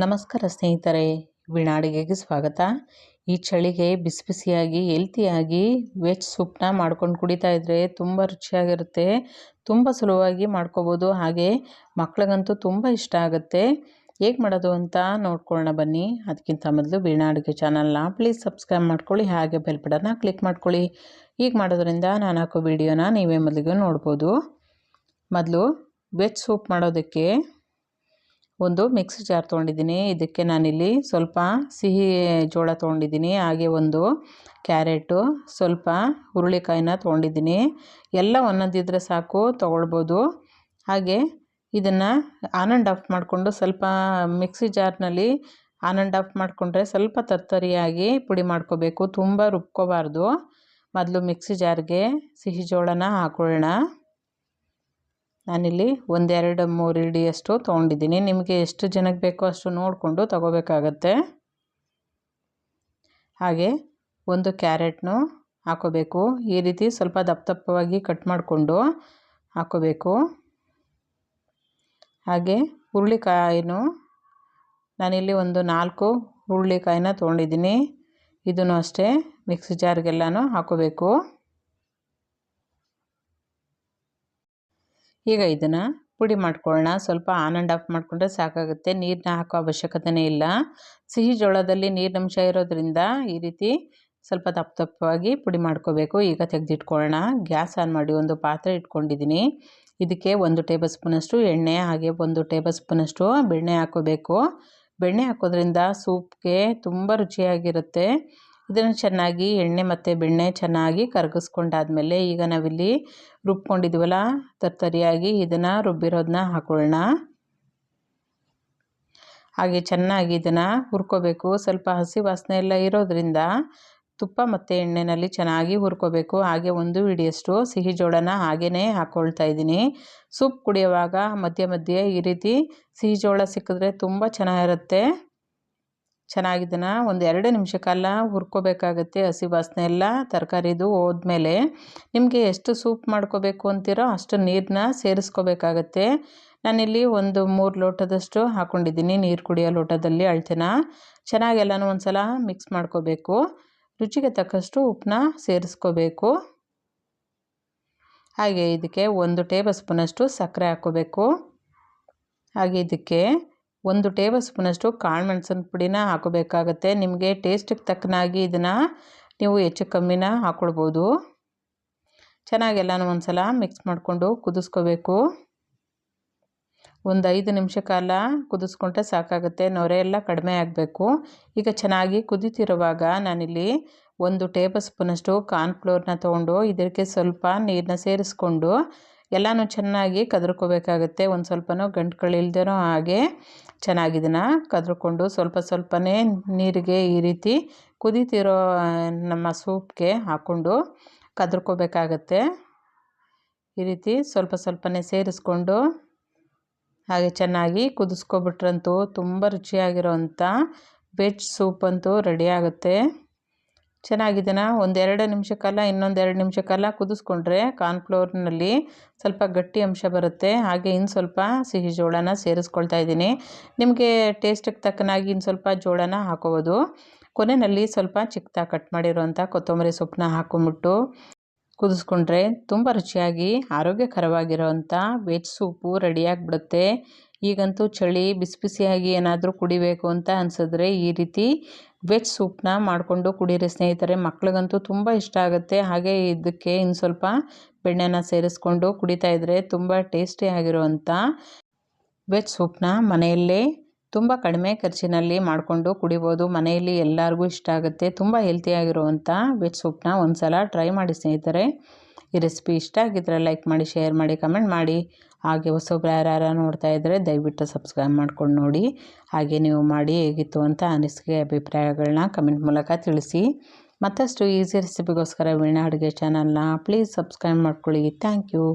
ನಮಸ್ಕಾರ ಸ್ನೇಹಿತರೆ, ವೀಣಾ ಅಡುಗೆಗೆ ಸ್ವಾಗತ. ಈ ಚಳಿಗೆ ಬಿಸಿ ಬಿಸಿಯಾಗಿ ಹೆಲ್ತಿಯಾಗಿ ವೆಜ್ ಸೂಪ್ನ ಮಾಡ್ಕೊಂಡು ಕುಡಿತಾ ಇದ್ದರೆ ತುಂಬ ರುಚಿಯಾಗಿರುತ್ತೆ. ತುಂಬ ಸುಲಭವಾಗಿ ಮಾಡ್ಕೋಬೋದು. ಹಾಗೆ ಮಕ್ಳಿಗಂತೂ ತುಂಬ ಇಷ್ಟ ಆಗುತ್ತೆ. ಹೇಗೆ ಮಾಡೋದು ಅಂತ ನೋಡ್ಕೊಳ್ಳೋಣ ಬನ್ನಿ. ಅದಕ್ಕಿಂತ ಮೊದಲು ವೀಣಾ ಅಡುಗೆ ಚಾನಲ್ನ ಪ್ಲೀಸ್ ಸಬ್ಸ್ಕ್ರೈಬ್ ಮಾಡ್ಕೊಳ್ಳಿ, ಹಾಗೆ ಬೆಲ್ ಬಟನ್ನ ಕ್ಲಿಕ್ ಮಾಡ್ಕೊಳ್ಳಿ. ಹೀಗೆ ಮಾಡೋದ್ರಿಂದ ನಾನು ಹಾಕೋ ವಿಡಿಯೋನ ನೀವೇ ಮೊದಲಿಗೆ ನೋಡ್ಬೋದು. ಮೊದಲು ವೆಜ್ ಸೂಪ್ ಮಾಡೋದಕ್ಕೆ ಒಂದು ಮಿಕ್ಸಿ ಜಾರ್ ತೊಗೊಂಡಿದ್ದೀನಿ. ಇದಕ್ಕೆ ನಾನಿಲ್ಲಿ ಸ್ವಲ್ಪ ಸಿಹಿ ಜೋಳ ತೊಗೊಂಡಿದ್ದೀನಿ, ಹಾಗೆ ಒಂದು ಕ್ಯಾರೆಟು, ಸ್ವಲ್ಪ ಹುರುಳಿಕಾಯಿನ ತೊಗೊಂಡಿದ್ದೀನಿ. ಎಲ್ಲ ಒಂದೊಂದಿದ್ರೆ ಸಾಕು ತೊಗೊಳ್ಬೋದು. ಹಾಗೆ ಇದನ್ನು ಆನ್ ಆ್ಯಂಡ್ ಆಫ್ ಮಾಡಿಕೊಂಡು ಸ್ವಲ್ಪ ಮಿಕ್ಸಿ ಜಾರ್ನಲ್ಲಿ ಆನ್ ಆ್ಯಂಡ್ ಆಫ್ ಮಾಡಿಕೊಂಡ್ರೆ ಸ್ವಲ್ಪ ತರ್ತರಿಯಾಗಿ ಪುಡಿ ಮಾಡ್ಕೋಬೇಕು, ತುಂಬ ರುಬ್ಕೋಬಾರ್ದು. ಮೊದಲು ಮಿಕ್ಸಿ ಜಾರ್ಗೆ ಸಿಹಿ ಜೋಳನ ಹಾಕೊಳ್ಳೋಣ. ನಾನಿಲ್ಲಿ 1-2-3 ಹಿಡಿಯಷ್ಟು ತೊಗೊಂಡಿದ್ದೀನಿ. ನಿಮಗೆ ಎಷ್ಟು ಜನಕ್ಕೆ ಬೇಕೋ ಅಷ್ಟು ನೋಡಿಕೊಂಡು ತಗೋಬೇಕಾಗತ್ತೆ. ಹಾಗೆ ಒಂದು ಕ್ಯಾರೆಟ್ನು ಹಾಕೋಬೇಕು. ಈ ರೀತಿ ಸ್ವಲ್ಪ ದಪ್ಪ ದಪ್ಪವಾಗಿ ಕಟ್ ಮಾಡಿಕೊಂಡು ಹಾಕೋಬೇಕು. ಹಾಗೆ ಹುರುಳಿಕಾಯಿನೂ ನಾನಿಲ್ಲಿ ಒಂದು 4 ಹುರುಳಿಕಾಯಿನ ತೊಗೊಂಡಿದ್ದೀನಿ. ಇದನ್ನು ಅಷ್ಟೇ ಮಿಕ್ಸಿ ಜಾರ್ಗೆಲ್ಲನೂ ಹಾಕೋಬೇಕು. ಈಗ ಇದನ್ನು ಪುಡಿ ಮಾಡ್ಕೊಳ್ಳೋಣ. ಸ್ವಲ್ಪ ಆನ್ ಆ್ಯಂಡ್ ಆಫ್ ಮಾಡಿಕೊಂಡ್ರೆ ಸಾಕಾಗುತ್ತೆ, ನೀರನ್ನ ಹಾಕೋ ಅವಶ್ಯಕತೆಯೇ ಇಲ್ಲ. ಸಿಹಿ ಜೋಳದಲ್ಲಿ ನೀರಿನಂಶ ಇರೋದ್ರಿಂದ ಈ ರೀತಿ ಸ್ವಲ್ಪ ದಪ್ಪ ದಪ್ಪವಾಗಿ ಪುಡಿ ಮಾಡ್ಕೋಬೇಕು. ಈಗ ತೆಗೆದಿಟ್ಕೊಳ್ಳೋಣ. ಗ್ಯಾಸ್ ಆನ್ ಮಾಡಿ ಒಂದು ಪಾತ್ರೆ ಇಟ್ಕೊಂಡಿದ್ದೀನಿ. ಇದಕ್ಕೆ 1 ಟೇಬಲ್ ಸ್ಪೂನಷ್ಟು ಎಣ್ಣೆ, ಹಾಗೆ 1 ಟೇಬಲ್ ಸ್ಪೂನಷ್ಟು ಬೆಣ್ಣೆ ಹಾಕೋಬೇಕು. ಬೆಣ್ಣೆ ಹಾಕೋದ್ರಿಂದ ಸೂಪ್ಗೆ ತುಂಬ ರುಚಿಯಾಗಿರುತ್ತೆ. ಇದನ್ನು ಚೆನ್ನಾಗಿ ಎಣ್ಣೆ ಮತ್ತು ಬೆಣ್ಣೆ ಚೆನ್ನಾಗಿ ಕರಗಿಸ್ಕೊಂಡಾದ್ಮೇಲೆ ಈಗ ನಾವಿಲ್ಲಿ ರುಬ್ಕೊಂಡಿದ್ದೀವಲ್ಲ ತರ್ತರಿಯಾಗಿ, ಇದನ್ನು ರುಬ್ಬಿರೋದನ್ನ ಹಾಕೊಳ್ಳೋಣ. ಹಾಗೆ ಚೆನ್ನಾಗಿ ಇದನ್ನು ಹುರ್ಕೋಬೇಕು. ಸ್ವಲ್ಪ ಹಸಿ ವಾಸನೆ ಎಲ್ಲ ಇರೋದ್ರಿಂದ ತುಪ್ಪ ಮತ್ತು ಎಣ್ಣೆಯಲ್ಲಿ ಚೆನ್ನಾಗಿ ಹುರ್ಕೋಬೇಕು. ಹಾಗೆ 1 ಹಿಡಿಯಷ್ಟು ಸಿಹಿ ಜೋಳನ ಹಾಗೇ ಹಾಕ್ಕೊಳ್ತಾ ಇದ್ದೀನಿ. ಸೂಪ್ ಕುಡಿಯುವಾಗ ಮಧ್ಯೆ ಮಧ್ಯೆ ಈ ರೀತಿ ಸಿಹಿ ಜೋಳ ಸಿಕ್ಕಿದ್ರೆ ತುಂಬ ಚೆನ್ನಾಗಿರುತ್ತೆ. ಚೆನ್ನಾಗಿದ್ದನ್ನು 1-2 ನಿಮಿಷ ಕಾಲ ಹುರ್ಕೋಬೇಕಾಗತ್ತೆ. ಹಸಿ ವಾಸನೆ ಎಲ್ಲ ತರಕಾರಿದು ಹೋದ್ಮೇಲೆ ನಿಮಗೆ ಎಷ್ಟು ಸೂಪ್ ಮಾಡ್ಕೋಬೇಕು ಅಂತೀರೋ ಅಷ್ಟು ನೀರನ್ನ ಸೇರಿಸ್ಕೋಬೇಕಾಗತ್ತೆ. ನಾನಿಲ್ಲಿ ಒಂದು 3 ಲೋಟದಷ್ಟು ಹಾಕ್ಕೊಂಡಿದ್ದೀನಿ. ನೀರು ಕುಡಿಯೋ ಲೋಟದಲ್ಲಿ ಅಳತೆನ ಚೆನ್ನಾಗಿ ಎಲ್ಲನೂ ಒಂದು ಸಲ ಮಿಕ್ಸ್ ಮಾಡ್ಕೋಬೇಕು. ರುಚಿಗೆ ತಕ್ಕಷ್ಟು ಉಪ್ಪನ್ನ ಸೇರಿಸ್ಕೋಬೇಕು. ಹಾಗೆ ಇದಕ್ಕೆ 1 ಟೇಬಲ್ ಸ್ಪೂನಷ್ಟು ಸಕ್ಕರೆ ಹಾಕ್ಕೋಬೇಕು. ಹಾಗೆ ಇದಕ್ಕೆ 1 ಟೇಬಲ್ ಸ್ಪೂನಷ್ಟು ಕಾಳುಮೆಣಸಿನ ಪುಡಿನ ಹಾಕೋಬೇಕಾಗತ್ತೆ. ನಿಮಗೆ ಟೇಸ್ಟಿಗೆ ತಕ್ಕನಾಗಿ ಇದನ್ನು ನೀವು ಹೆಚ್ಚು ಕಮ್ಮಿನ ಹಾಕ್ಕೊಳ್ಬೋದು. ಚೆನ್ನಾಗಿ ಎಲ್ಲನೂ ಒಂದು ಸಲ ಮಿಕ್ಸ್ ಮಾಡಿಕೊಂಡು ಕುದಿಸ್ಕೋಬೇಕು. ಒಂದು 5 ನಿಮಿಷ ಕಾಲ ಕುದಿಸ್ಕೊಂಡ್ರೆ ಸಾಕಾಗುತ್ತೆ. ನೊರೆ ಎಲ್ಲ ಕಡಿಮೆ ಆಗಬೇಕು. ಈಗ ಚೆನ್ನಾಗಿ ಕುದೀತಿರುವಾಗ ನಾನಿಲ್ಲಿ 1 ಟೇಬಲ್ ಸ್ಪೂನಷ್ಟು ಕಾರ್ನ್ಫ್ಲೋರ್ನ ತೊಗೊಂಡು ಇದಕ್ಕೆ ಸ್ವಲ್ಪ ನೀರನ್ನ ಸೇರಿಸ್ಕೊಂಡು ಎಲ್ಲನೂ ಚೆನ್ನಾಗಿ ಕದರ್ಕೋಬೇಕಾಗತ್ತೆ. ಒಂದು ಸ್ವಲ್ಪನೂ ಗಂಟುಗಳಿಲ್ದೇನೋ ಹಾಗೆ ಚೆನ್ನಾಗಿ ಇದನ್ನು ಕದ್ರಿಕೊಂಡು ಸ್ವಲ್ಪ ಸ್ವಲ್ಪನೇ ನೀರಿಗೆ ಈ ರೀತಿ ಕುದೀತಿರೋ ನಮ್ಮ ಸೂಪ್ಗೆ ಹಾಕ್ಕೊಂಡು ಕದರ್ಕೋಬೇಕಾಗತ್ತೆ. ಈ ರೀತಿ ಸ್ವಲ್ಪ ಸ್ವಲ್ಪನೇ ಸೇರಿಸ್ಕೊಂಡು ಹಾಗೆ ಚೆನ್ನಾಗಿ ಕುದಿಸ್ಕೊಬಿಟ್ರಂತೂ ತುಂಬ ರುಚಿಯಾಗಿರೋವಂಥ ವೆಜ್ ಸೂಪ್ ಅಂತೂ ರೆಡಿ ಆಗುತ್ತೆ. ಚೆನ್ನಾಗಿದ್ದನ್ನು 1-2 ನಿಮಿಷ ಕಾಲ ಇನ್ನೊಂದು 2 ನಿಮಿಷ ಕಾಲ ಕುದಿಸ್ಕೊಂಡ್ರೆ ಕಾರ್ನ್ಫ್ಲೋರ್ನಲ್ಲಿ ಸ್ವಲ್ಪ ಗಟ್ಟಿ ಅಂಶ ಬರುತ್ತೆ. ಹಾಗೆ ಇನ್ನು ಸ್ವಲ್ಪ ಸಿಹಿ ಜೋಳನ ಸೇರಿಸ್ಕೊಳ್ತಾ ಇದ್ದೀನಿ. ನಿಮಗೆ ಟೇಸ್ಟಿಗೆ ತಕ್ಕನಾಗಿ ಇನ್ನು ಸ್ವಲ್ಪ ಜೋಳನ ಹಾಕೋಬೋದು. ಕೊನೆಯಲ್ಲಿ ಸ್ವಲ್ಪ ಚಿಕ್ಕದಾಗಿ ಕಟ್ ಮಾಡಿರೋವಂಥ ಕೊತ್ತಂಬರಿ ಸೊಪ್ಪನ್ನ ಹಾಕೊಂಬಿಟ್ಟು ಕುದಿಸ್ಕೊಂಡ್ರೆ ತುಂಬ ರುಚಿಯಾಗಿ ಆರೋಗ್ಯಕರವಾಗಿರೋವಂಥ ವೆಜ್ ಸೂಪು ರೆಡಿಯಾಗಿಬಿಡುತ್ತೆ. ಈಗಂತೂ ಚಳಿ ಬಿಸಿ ಬಿಸಿಯಾಗಿ ಏನಾದರೂ ಕುಡಿಬೇಕು ಅಂತ ಅನಿಸಿದ್ರೆ ಈ ರೀತಿ ವೆಜ್ ಸೂಪ್ನ ಮಾಡಿಕೊಂಡು ಕುಡೀರಿ ಸ್ನೇಹಿತರೆ. ಮಕ್ಳಿಗಂತೂ ತುಂಬ ಇಷ್ಟ ಆಗುತ್ತೆ. ಹಾಗೆ ಇದಕ್ಕೆ ಇನ್ನು ಸ್ವಲ್ಪ ಬೆಣ್ಣೆನ ಸೇರಿಸ್ಕೊಂಡು ಕುಡಿತಾ ಇದ್ದರೆ ತುಂಬ ಟೇಸ್ಟಿಯಾಗಿರುವಂಥ ವೆಜ್ ಸೂಪ್ನ ಮನೆಯಲ್ಲೇ ತುಂಬ ಕಡಿಮೆ ಖರ್ಚಿನಲ್ಲಿ ಮಾಡಿಕೊಂಡು ಕುಡಿಬೋದು. ಮನೆಯಲ್ಲಿ ಎಲ್ಲರಿಗೂ ಇಷ್ಟ ಆಗುತ್ತೆ. ತುಂಬ ಹೆಲ್ತಿಯಾಗಿರುವಂಥ ವೆಜ್ ಸೂಪ್ನ ಒಂದು ಸಲ ಟ್ರೈ ಮಾಡಿ ಸ್ನೇಹಿತರೆ. ಈ ರೆಸಿಪಿ ಇಷ್ಟ ಆಗಿದ್ದರೆ ಲೈಕ್ ಮಾಡಿ, ಶೇರ್ ಮಾಡಿ, ಕಮೆಂಟ್ ಮಾಡಿ. ಹಾಗೆ ಹೊಸೊಬ್ರು ಯಾರು ನೋಡ್ತಾ ಇದ್ದರೆ ದಯವಿಟ್ಟು ಸಬ್ಸ್ಕ್ರೈಬ್ ಮಾಡ್ಕೊಂಡು ನೋಡಿ. ಹಾಗೆ ನೀವು ಮಾಡಿ ಹೇಗಿತ್ತು ಅಂತ ಅನಿಸಿಕೆ ಅಭಿಪ್ರಾಯಗಳನ್ನ ಕಮೆಂಟ್ ಮೂಲಕ ತಿಳಿಸಿ. ಮತ್ತಷ್ಟು ಈಸಿ ರೆಸಿಪಿಗೋಸ್ಕರ ವೀಣಾ ಅಡುಗೆ ಚಾನಲ್ನ ಪ್ಲೀಸ್ ಸಬ್ಸ್ಕ್ರೈಬ್ ಮಾಡ್ಕೊಳ್ಳಿ. Thank you.